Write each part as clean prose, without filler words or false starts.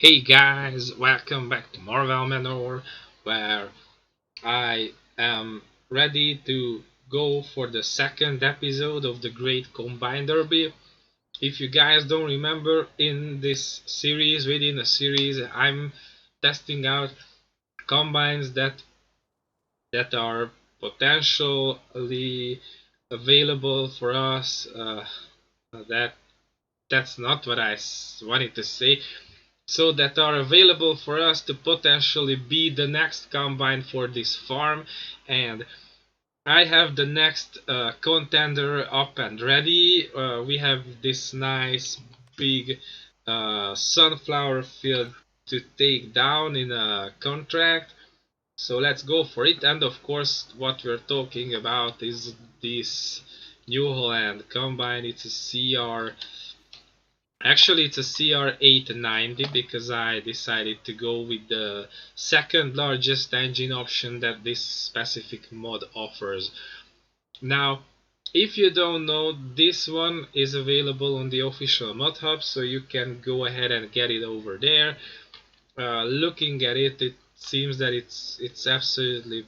Hey guys, welcome back to Marwell Manor, where I am ready to go for the second episode of the Great Combine Derby. If you guys don't remember, in this series, within a series, I'm testing out combines that are potentially available for us. That that's not what wanted to say. So that are available for us to potentially be the next combine for this farm. And I have the next contender up and ready. We have this nice big sunflower field to take down in a contract. So let's go for it. And of course, what we're talking about is this New Holland combine. It's a CR. Actually, it's a CR890 because I decided to go with the second largest engine option that this specific mod offers. Now, if you don't know, this one is available on the official mod hub, so you can go ahead and get it over there. Looking at it, it seems that it's absolutely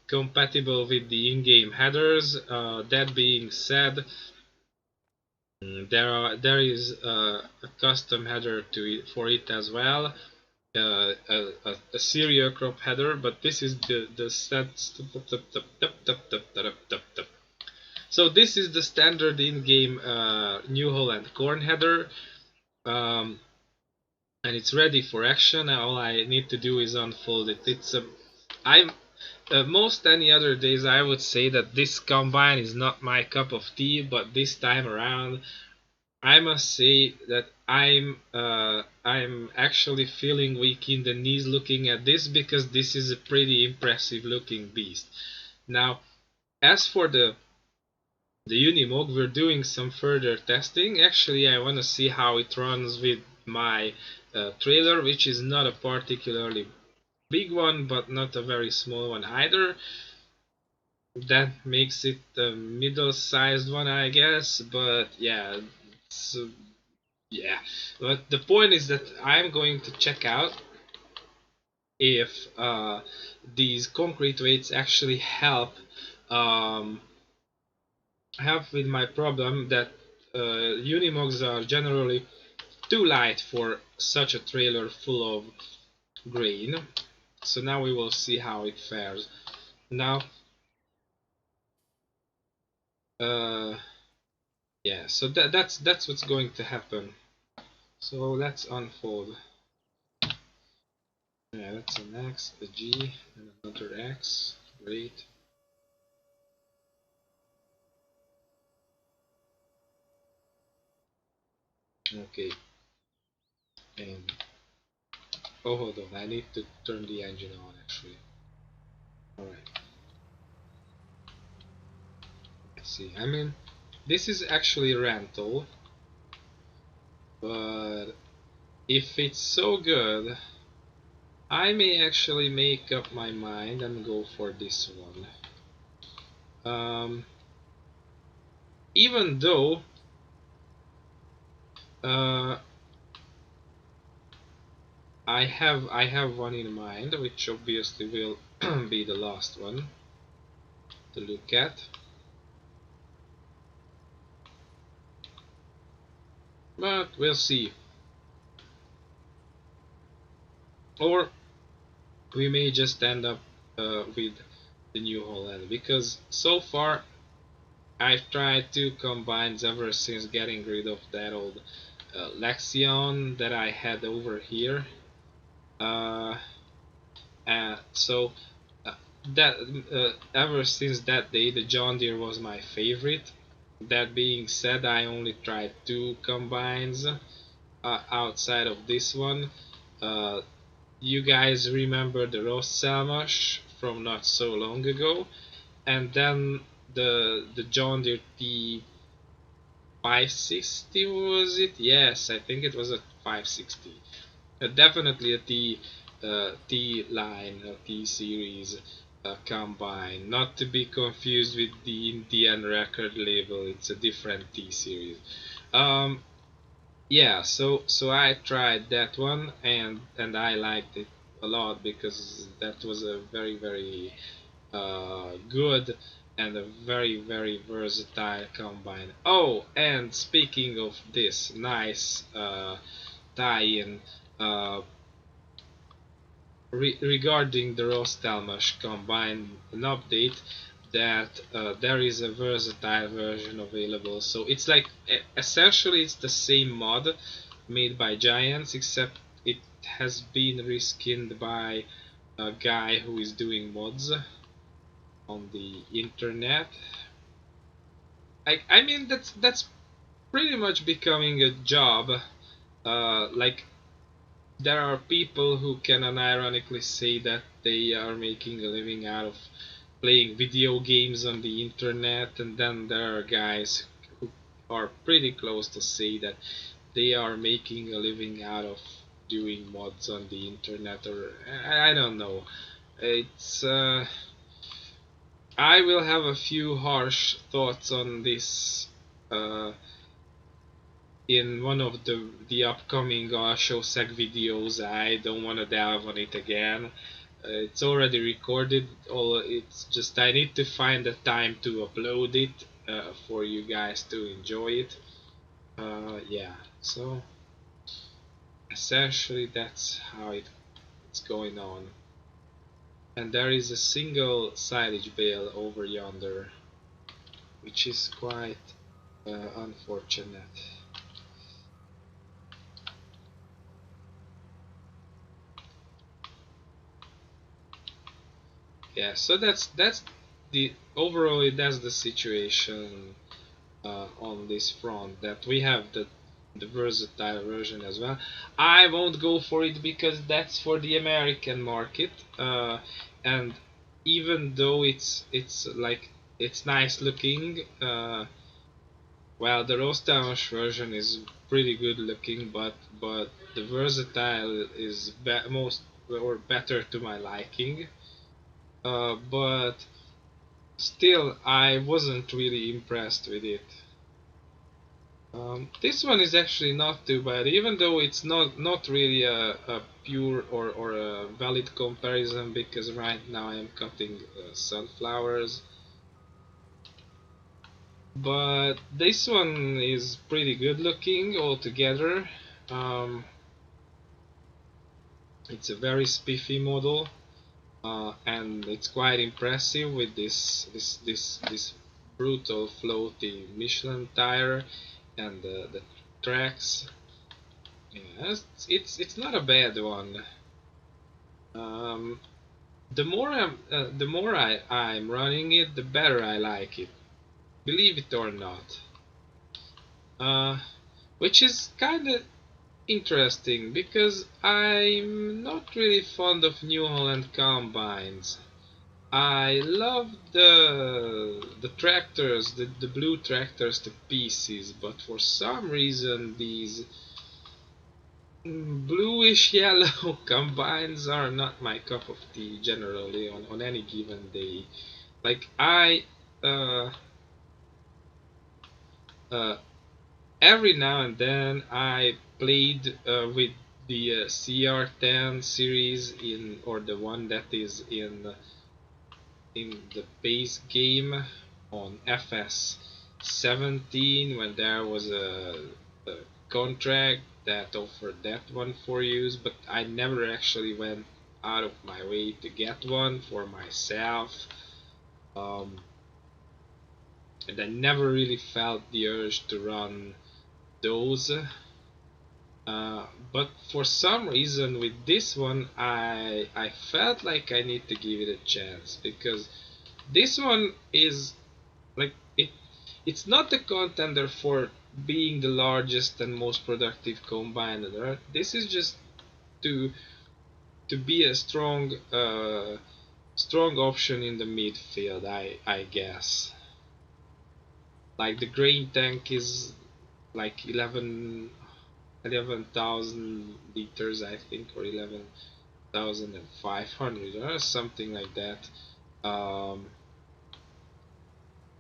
compatible with the in-game headers. That being said, there is a custom header to it for it as well, a serial crop header, but this is the so this is the standard in-game New Holland corn header, um, and it's ready for action. All I need to do is unfold it. I'm most any other days I would say that this combine is not my cup of tea, but this time around I must say that I'm actually feeling weak in the knees looking at this because this is a pretty impressive looking beast. Now, as for the Unimog, we're doing some further testing. Actually, I want to see how it runs with my trailer, which is not a particularly big one, but not a very small one either. That makes it a middle-sized one, I guess. But yeah, so yeah, but the point is that I'm going to check out if these concrete weights actually um, help with my problem that Unimogs are generally too light for such a trailer full of grain. So now we will see how it fares. Now, uh, yeah, so that's what's going to happen. So let's unfold. Yeah, that's an X, a G, and another X. Great. Okay, and oh, hold on, I need to turn the engine on actually. Alright, let's see. I mean, this is actually a rental, but if it's so good, I may actually make up my mind and go for this one. Um, Even though uh, I have one in mind, which obviously will be the last one to look at. But we'll see. Or we may just end up with the New Holland, because so far I've tried two combines ever since getting rid of that old Lexion that I had over here. Uh, so that ever since that day, the John Deere was my favorite. That being said, I only tried two combines outside of this one. Uh, you guys remember the Ross Salmash from not so long ago, and then the John Deere T 560, was it? Yes, I think it was a 560. Definitely a T line, a T series combine, not to be confused with the Indian record label. It's a different T series. Um, yeah, so I tried that one, and I liked it a lot because that was a very good and a very versatile combine. Oh, and speaking of this nice tie-in, uh, regarding the Rostalmash combine, an update that there is a versatile version available. So it's like essentially it's the same mod made by Giants, except it has been reskinned by a guy who is doing mods on the internet. I mean that's pretty much becoming a job. Like there are people who can unironically say that they are making a living out of playing video games on the internet, and then there are guys who are pretty close to say that they are making a living out of doing mods on the internet, or I don't know. It's I will have a few harsh thoughts on this uh, in one of the upcoming Showsec videos. I don't want to delve on it again. It's already recorded. All it's just I need to find the time to upload it for you guys to enjoy it. Yeah, so essentially that's how it's going on. And there is a single silage bale over yonder, which is quite unfortunate. Yeah, so that's the overall that's the situation on this front, that we have the versatile version as well. I won't go for it because that's for the American market, and even though it's like it's nice looking, well, the Rostamish version is pretty good looking, but the versatile is most or better to my liking. But still, I wasn't really impressed with it. This one is actually not too bad, even though it's not really a pure or a valid comparison because right now I am cutting sunflowers. But this one is pretty good looking altogether. Um, it's a very spiffy model, and it's quite impressive with this brutal floaty Michelin tire and the tracks. Yeah, it's not a bad one. Um, the more I'm running it, the better I like it. Believe it or not. Uh, which is kind of interesting because I'm not really fond of New Holland combines. I love the tractors, the blue tractors to pieces, but for some reason these bluish yellow combines are not my cup of tea generally on any given day. Like uh, uh, every now and then I played with the CR10 series in or the one that is in the base game on FS17 when there was a contract that offered that one for use, but I never actually went out of my way to get one for myself. Um, and I never really felt the urge to run those. But for some reason with this one, I felt like I need to give it a chance because this one is like it's not the contender for being the largest and most productive combine on earth. This is just to be a strong option in the midfield, I guess. Like the grain tank is like 11,000 liters, I think, or 11,500 or something like that. Um,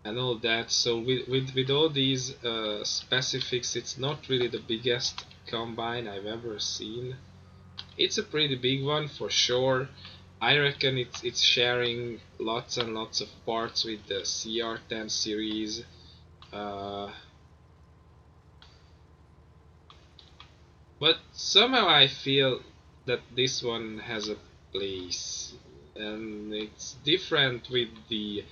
and all that. So with all these specifics, it's not really the biggest combine I've ever seen. It's a pretty big one for sure. I reckon it's sharing lots and lots of parts with the CR10 series. Uh, but somehow I feel that this one has a place, and it's different with the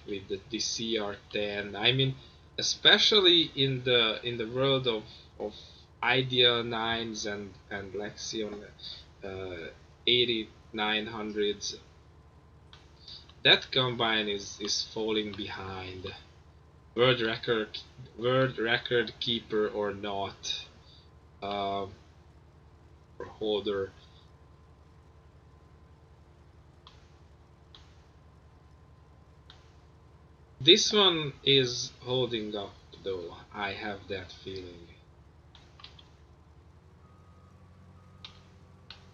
CR10. I mean, especially in the world of Idea 9s and Lexion 8900s, that combine is falling behind. World record world record keeper or not, uh, or holder. This one is holding up though. I have that feeling.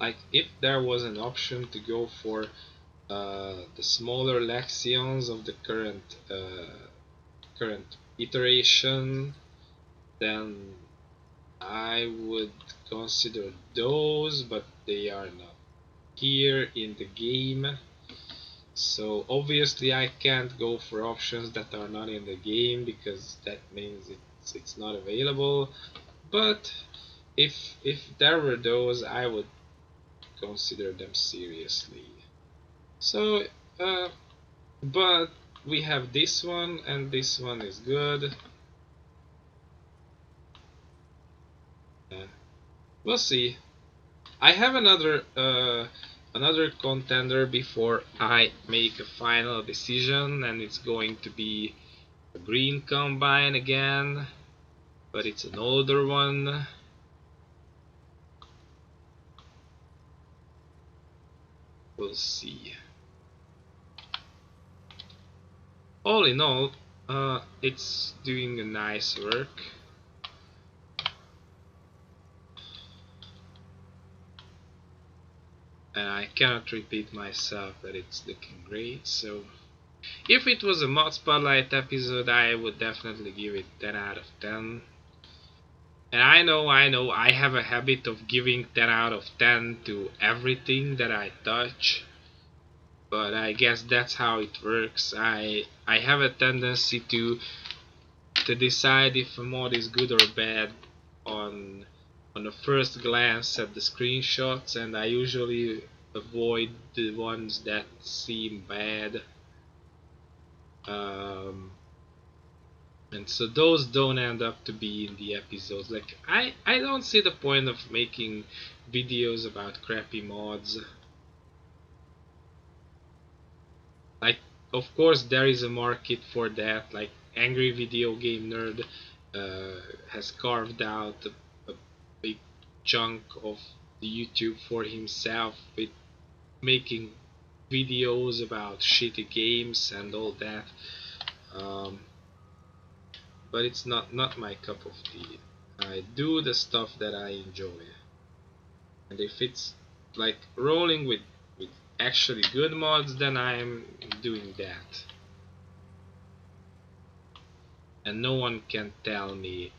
Like if there was an option to go for the smaller Lexions of the current iteration, then I would consider those, but they are not here in the game. So obviously I can't go for options that are not in the game because that means it's not available. But if there were those, I would consider them seriously. So uh, but we have this one, and this one is good. Uh, we'll see. I have another contender before I make a final decision, and it's going to be a green combine again, but it's an older one. We'll see. All in all, it's doing a nice work. And I cannot repeat myself that it's looking great. So if it was a mod spotlight episode, I would definitely give it 10 out of 10. And I know, I have a habit of giving 10 out of 10 to everything that I touch. But I guess that's how it works. I have a tendency to decide if a mod is good or bad on on the first glance at the screenshots, and I usually avoid the ones that seem bad. Um, and so those don't end up to be in the episodes. Like I don't see the point of making videos about crappy mods. Like of course there is a market for that. Like Angry Video Game Nerd has carved out a big chunk of the YouTube for himself with making videos about shitty games and all that. Um, but it's not my cup of tea. I do the stuff that I enjoy, and if it's like rolling with actually good mods, then I'm doing that, and no one can tell me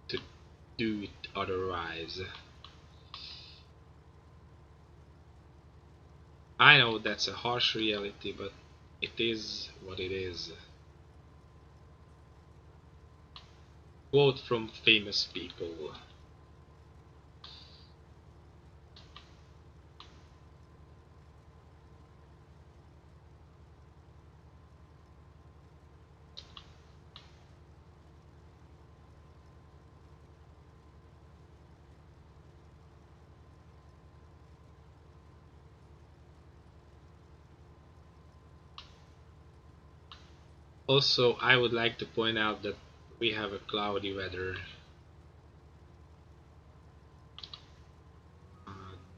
to do it otherwise. I know that's a harsh reality, but it is what it is. Quote from famous people. Also, I would like to point out that we have a cloudy weather.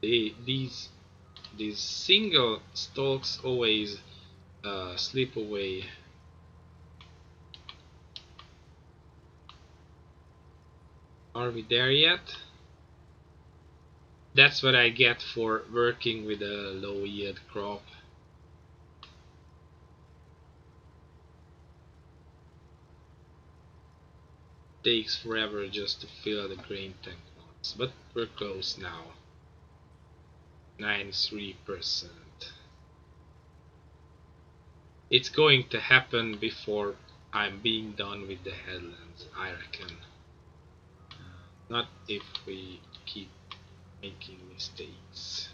These single stalks always slip away. Are we there yet? That's what I get for working with a low yield crop. takes forever just to fill the grain tank once. But we're close now. 93%. It's going to happen before I'm being done with the headlands, I reckon. Not if we keep making mistakes.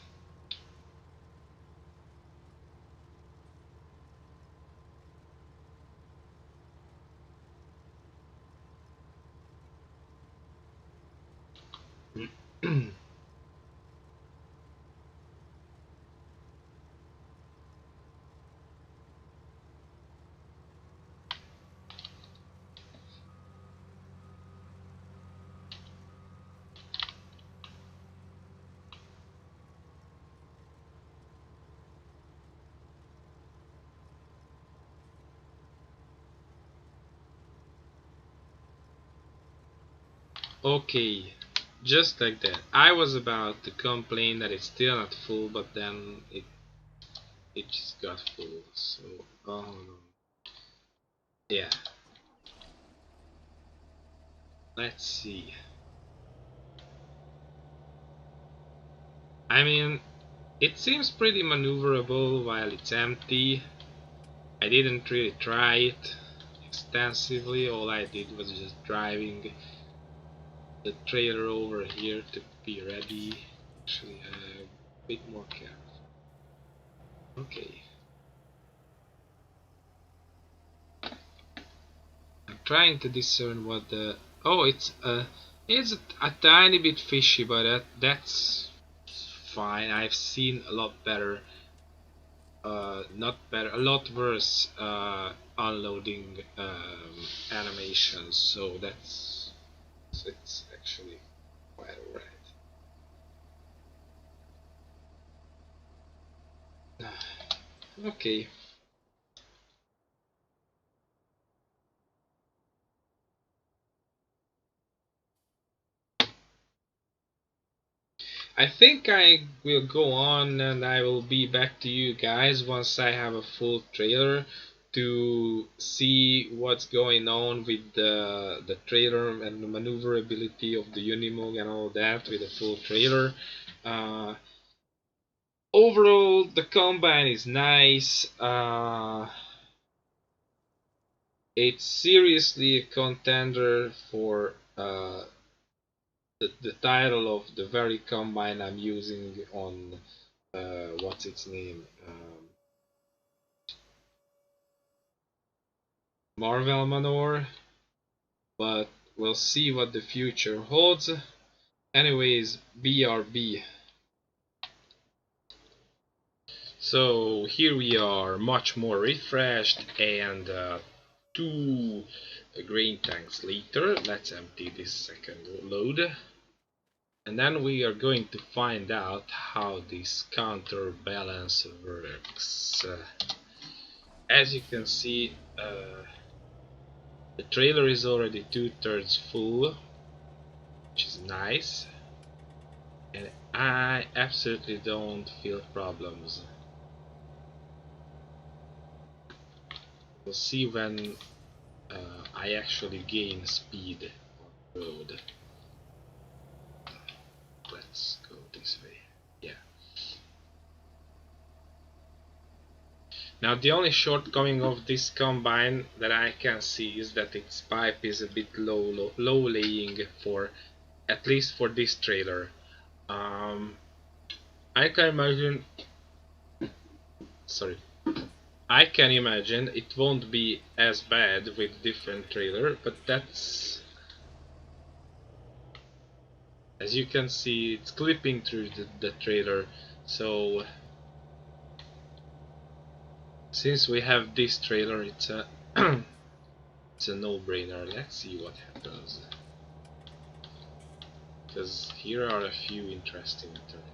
Okay, just like that. I was about to complain that it's still not full, but then it just got full. So, oh no. Yeah. Let's see. I mean, it seems pretty maneuverable while it's empty. I didn't really try it extensively. All I did was just driving the trailer over here to be ready. Actually, a bit more careful. Okay. I'm trying to discern what the... Oh, it's a tiny bit fishy, but that's fine. I've seen a lot better, not better, a lot worse unloading animations. So it's actually quite alright. Okay. I think I will go on and I will be back to you guys once I have a full trailer to see what's going on with the trailer and the maneuverability of the Unimog and all that with a full trailer. Uh, Overall, the combine is nice. It's seriously a contender for the title of the very combine I'm using on what's its name, Marwell Manor, but we'll see what the future holds. Anyways, BRB. So here we are, much more refreshed, and two grain tanks later. Let's empty this second load. And then we are going to find out how this counterbalance works. As you can see, the trailer is already 2/3 full, which is nice, and I absolutely don't feel problems. We'll see when I actually gain speed on the road. Let's go this way. Yeah. Now the only shortcoming of this combine that I can see is that its pipe is a bit low laying for, at least for this trailer. I can imagine, sorry, I can imagine it won't be as bad with different trailer, but that's, as you can see, it's clipping through the trailer. So since we have this trailer, it's a it's a no-brainer. Let's see what happens, because here are a few interesting turns.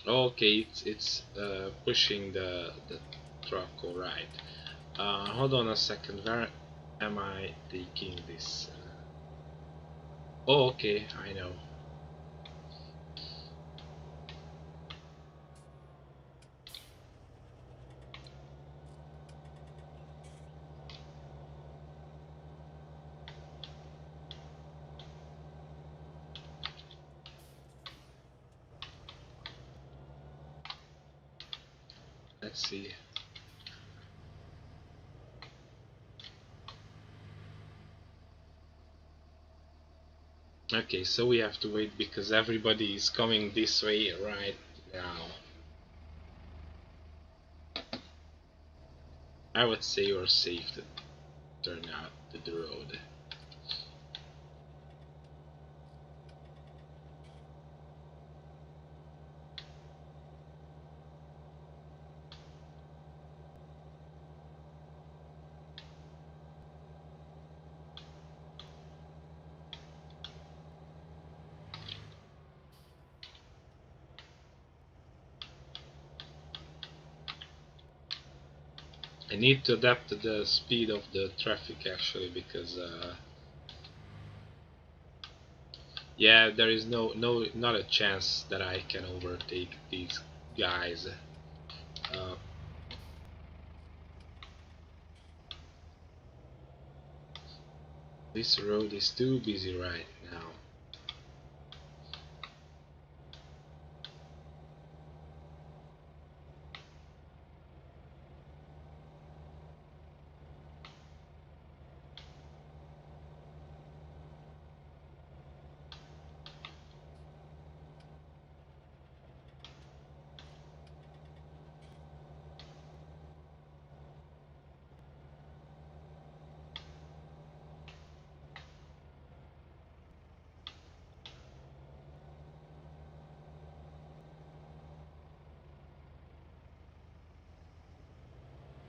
Okay, it's pushing the truck. All right. Hold on a second. Where am I taking this? Oh, okay, I know. let's see. Okay, so we have to wait because everybody is coming this way right now. I would say you're safe to turn out to the road. I need to adapt to the speed of the traffic actually because yeah, there is not a chance that I can overtake these guys. Uh, this road is too busy right now.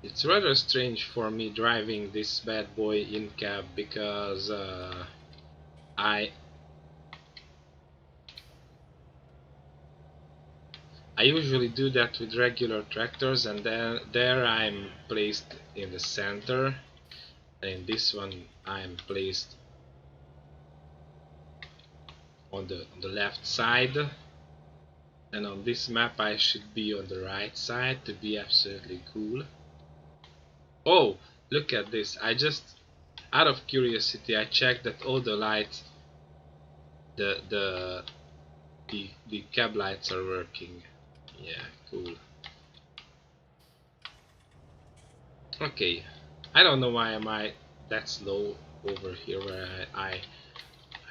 It's rather strange for me driving this bad boy in cab because I I usually do that with regular tractors, and then there I'm placed in the center, and in this one I'm placed on the left side, and on this map I should be on the right side to be absolutely cool. Oh, look at this. I just, out of curiosity, I checked that all the lights, the the cab lights are working. Yeah, cool. Okay, I don't know why am I that slow over here where I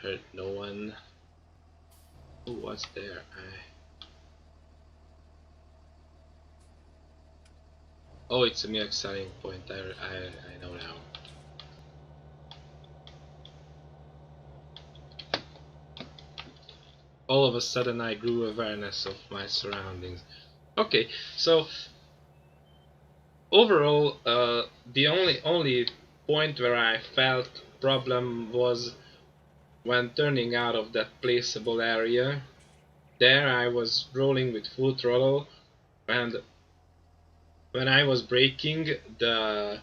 heard no one. Who was there? Oh, it's a milk selling point. I know now. All of a sudden I grew awareness of my surroundings. Okay, so overall, the only point where I felt problem was when turning out of that placeable area. There I was rolling with full throttle, and when I was braking, the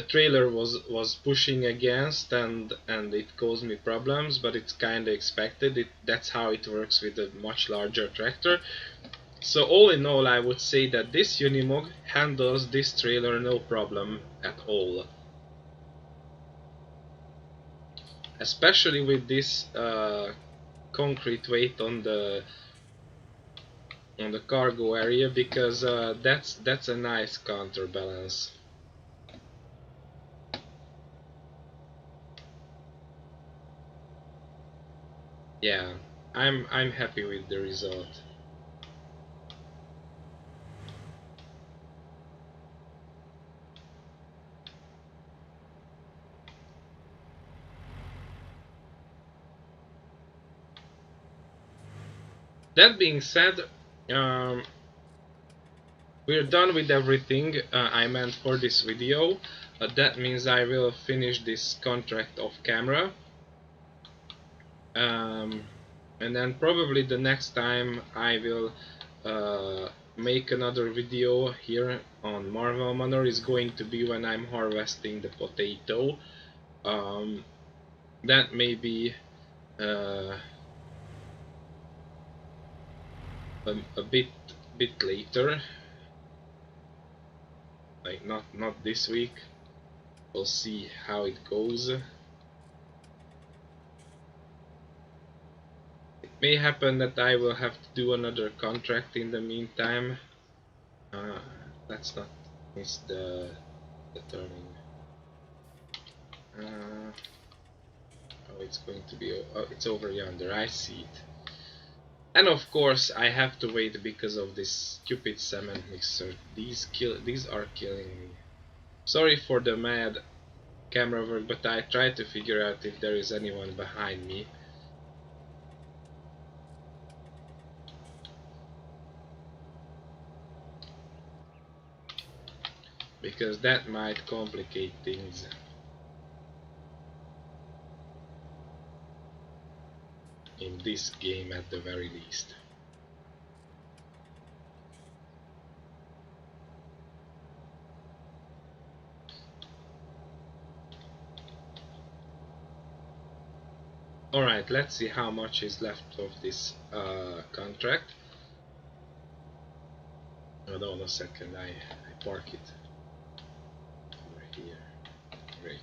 trailer was pushing against, and it caused me problems, but it's kind of expected. That's how it works with a much larger tractor. So all in all, I would say that this Unimog handles this trailer no problem at all. Especially with this concrete weight on the cargo area, because that's a nice counterbalance. Yeah, I'm happy with the result. That being said, um, we're done with everything I meant for this video. That means I will finish this contract off camera. Um, and then probably the next time I will make another video here on Marwell Manor is going to be when I'm harvesting the potato. Um, that may be uh, a bit later, like not this week. We'll see how it goes. It may happen that I will have to do another contract in the meantime. Uh, let's not miss the turning. Uh, oh, it's going to be. Oh, it's over yonder. I see it. And of course, I have to wait because of this stupid cement mixer. These are killing me. Sorry for the mad camera work, but I try to figure out if there is anyone behind me. Because that might complicate things in this game at the very least. Alright, let's see how much is left of this contract. Hold on a second, I park it over here. Great.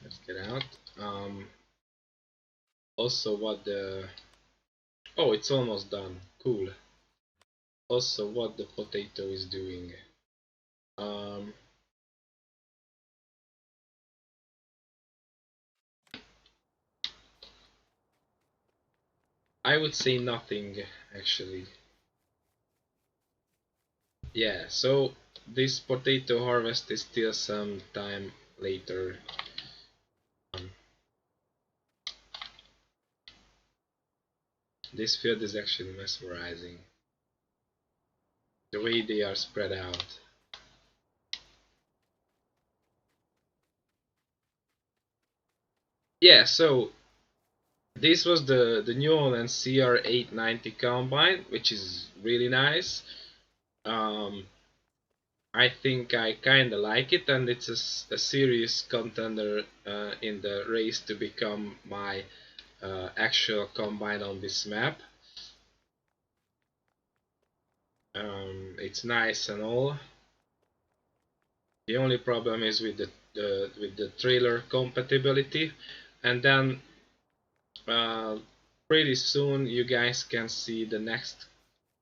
Let's get out. Also what the... Oh, it's almost done. Cool. Also what the potato is doing. Um, I would say nothing, actually. Yeah, so this potato harvest is still some time later. Um, this field is actually mesmerizing. The way they are spread out. Yeah, so this was the New Holland CR890 combine, which is really nice. Um, I think I kinda like it, and it's a serious contender in the race to become my actual combine on this map. It's nice and all. The only problem is with the trailer compatibility, and then uh, pretty soon you guys can see the next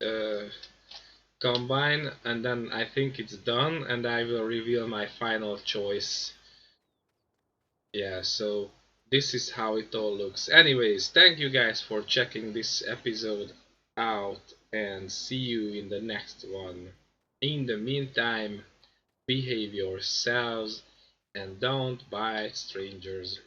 uh, combine, and then I think it's done, and I will reveal my final choice. Yeah, so this is how it all looks. Anyways, thank you guys for checking this episode out, and see you in the next one. In the meantime, behave yourselves and don't bite strangers.